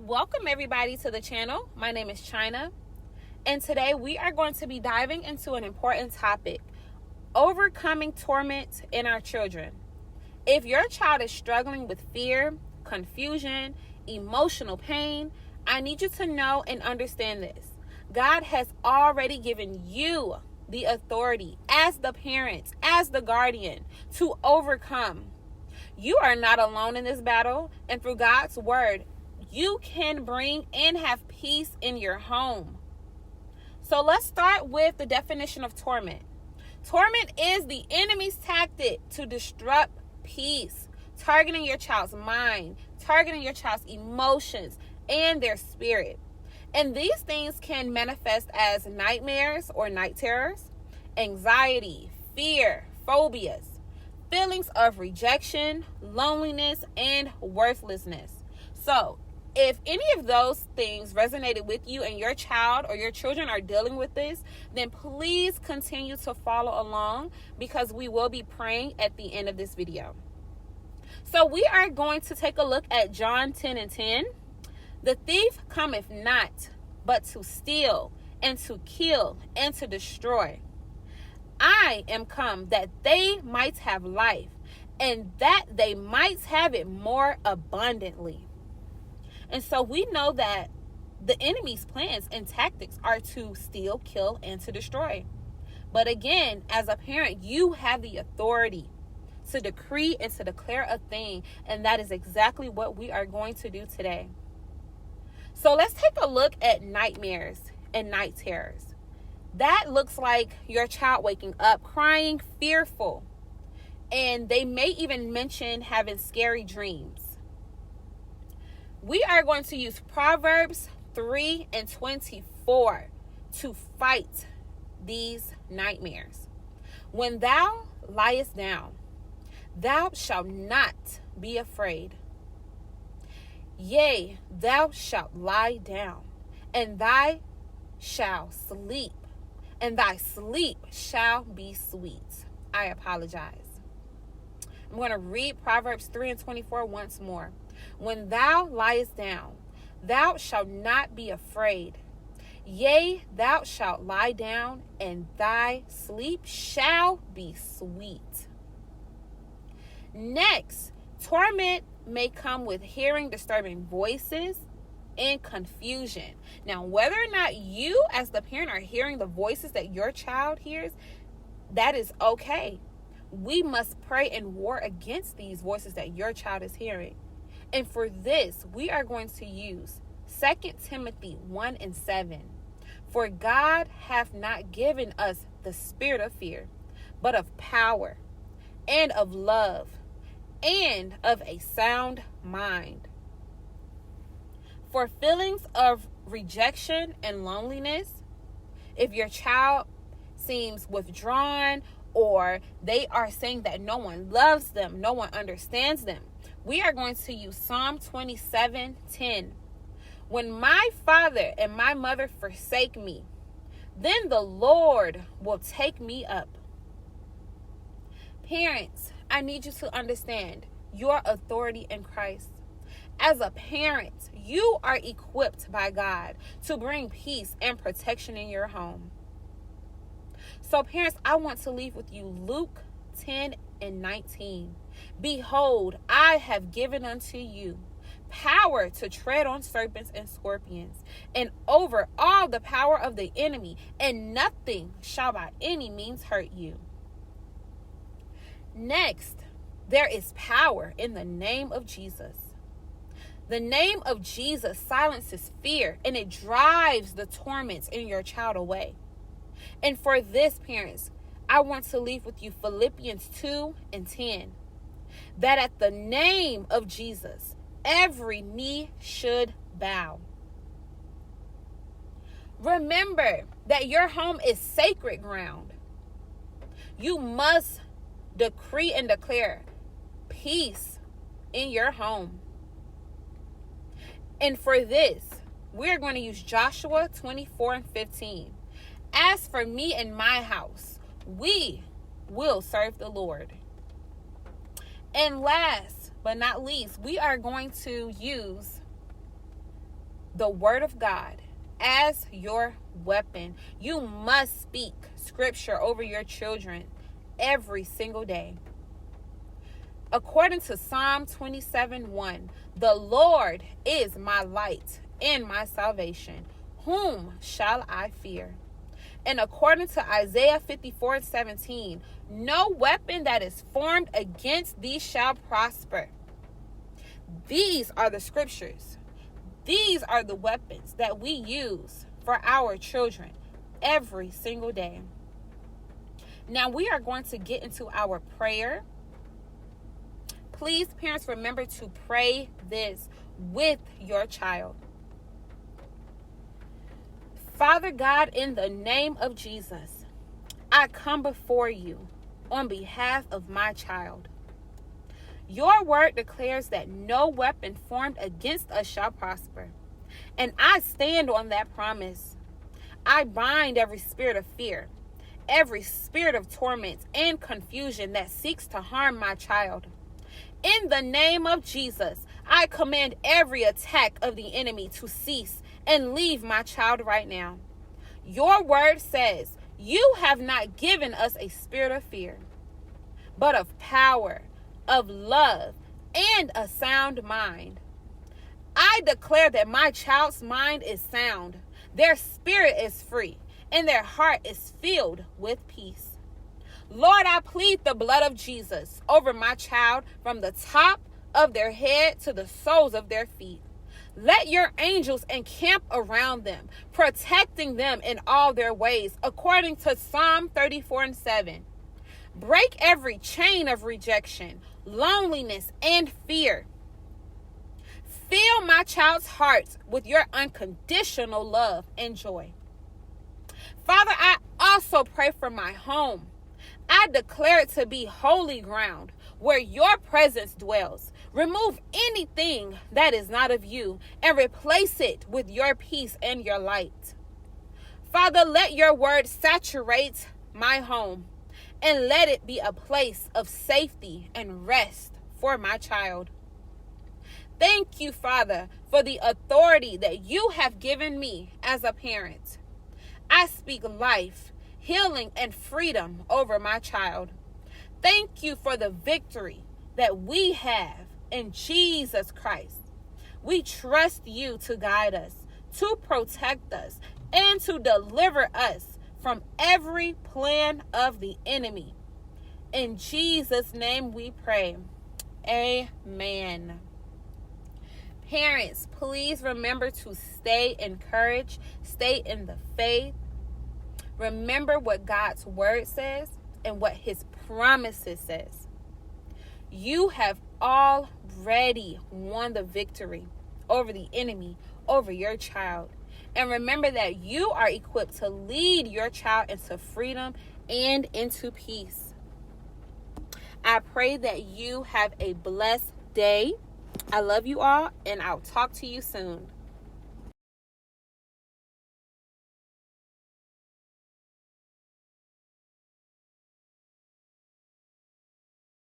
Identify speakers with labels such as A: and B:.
A: Welcome everybody to the channel. My name is China, and today we are going to be diving into an important topic: overcoming torment in our children. If your child is struggling with fear, confusion, emotional pain, I need you to know and understand this. God has already given you the authority as the parent, as the guardian, to overcome. You are not alone in this battle, and through God's word, you can bring and have peace in your home. So let's start with the definition of torment. Torment is the enemy's tactic to disrupt peace, targeting your child's mind, targeting your child's emotions, and their spirit. And these things can manifest as nightmares or night terrors, anxiety, fear, phobias, feelings of rejection, loneliness, and worthlessness. So, if any of those things resonated with you and your child or your children are dealing with this, then please continue to follow along because we will be praying at the end of this video. So we are going to take a look at John 10:10. The thief cometh not, but to steal and to kill and to destroy. I am come that they might have life, and that they might have it more abundantly. And so we know that the enemy's plans and tactics are to steal, kill, and to destroy. But again, as a parent, you have the authority to decree and to declare a thing. And that is exactly what we are going to do today. So let's take a look at nightmares and night terrors. That looks like your child waking up crying, fearful. And they may even mention having scary dreams. We are going to use Proverbs 3:24 to fight these nightmares. When thou liest down, thou shalt not be afraid. Yea, thou shalt lie down, and thy shall sleep, and thy sleep shall be sweet. I apologize. I'm going to read Proverbs 3:24 once more. When thou liest down, thou shalt not be afraid. Yea, thou shalt lie down, and thy sleep shall be sweet. Next, torment may come with hearing disturbing voices and confusion. Now, whether or not you as the parent are hearing the voices that your child hears, that is okay. We must pray and war against these voices that your child is hearing. And for this, we are going to use 2 Timothy 1:7. For God hath not given us the spirit of fear, but of power and of love and of a sound mind. For feelings of rejection and loneliness, if your child seems withdrawn or they are saying that no one loves them, no one understands them, we are going to use Psalm 27:10. When my father and my mother forsake me, then the Lord will take me up. Parents, I need you to understand your authority in Christ. As a parent, you are equipped by God to bring peace and protection in your home. So parents, I want to leave with you Luke 10:19. Behold, I have given unto you power to tread on serpents and scorpions, and over all the power of the enemy, and nothing shall by any means hurt you. Next, there is power in the name of Jesus. The name of Jesus silences fear, and it drives the torments in your child away. And for this, parents, I want to leave with you Philippians 2:10. That at the name of Jesus, every knee should bow. Remember that your home is sacred ground. You must decree and declare peace in your home. And for this, we're going to use Joshua 24:15. As for me and my house, we will serve the Lord. And last but not least, we are going to use the word of God as your weapon. You must speak scripture over your children every single day. According to Psalm 27:1, the Lord is my light and my salvation. Whom shall I fear? And according to Isaiah 54:17, no weapon that is formed against thee shall prosper. These are the scriptures. These are the weapons that we use for our children every single day. Now we are going to get into our prayer. Please, parents, remember to pray this with your child. Father God, in the name of Jesus, I come before you on behalf of my child. Your word declares that no weapon formed against us shall prosper, and I stand on that promise. I bind every spirit of fear, every spirit of torment and confusion that seeks to harm my child. In the name of Jesus, I command every attack of the enemy to cease and leave my child right now. Your word says, you have not given us a spirit of fear, but of power, of love, and a sound mind. I declare that my child's mind is sound, their spirit is free, and their heart is filled with peace. Lord, I plead the blood of Jesus over my child from the top of their head to the soles of their feet. Let your angels encamp around them, protecting them in all their ways, according to Psalm 34:7. Break every chain of rejection, loneliness, and fear. Fill my child's heart with your unconditional love and joy. Father, I also pray for my home. I declare it to be holy ground where your presence dwells. Remove anything that is not of you and replace it with your peace and your light. Father, let your word saturate my home and let it be a place of safety and rest for my child. Thank you, Father, for the authority that you have given me as a parent. I speak life, healing, and freedom over my child. Thank you for the victory that we have in Jesus Christ. We trust you to guide us, to protect us, and to deliver us from every plan of the enemy. In Jesus' name we pray. Amen. Parents, please remember to stay encouraged, stay in the faith. Remember what God's word says and what his promises says. You have already won the victory over the enemy, over your child. And remember that you are equipped to lead your child into freedom and into peace. I pray that you have a blessed day. I love you all, and I'll talk to you soon.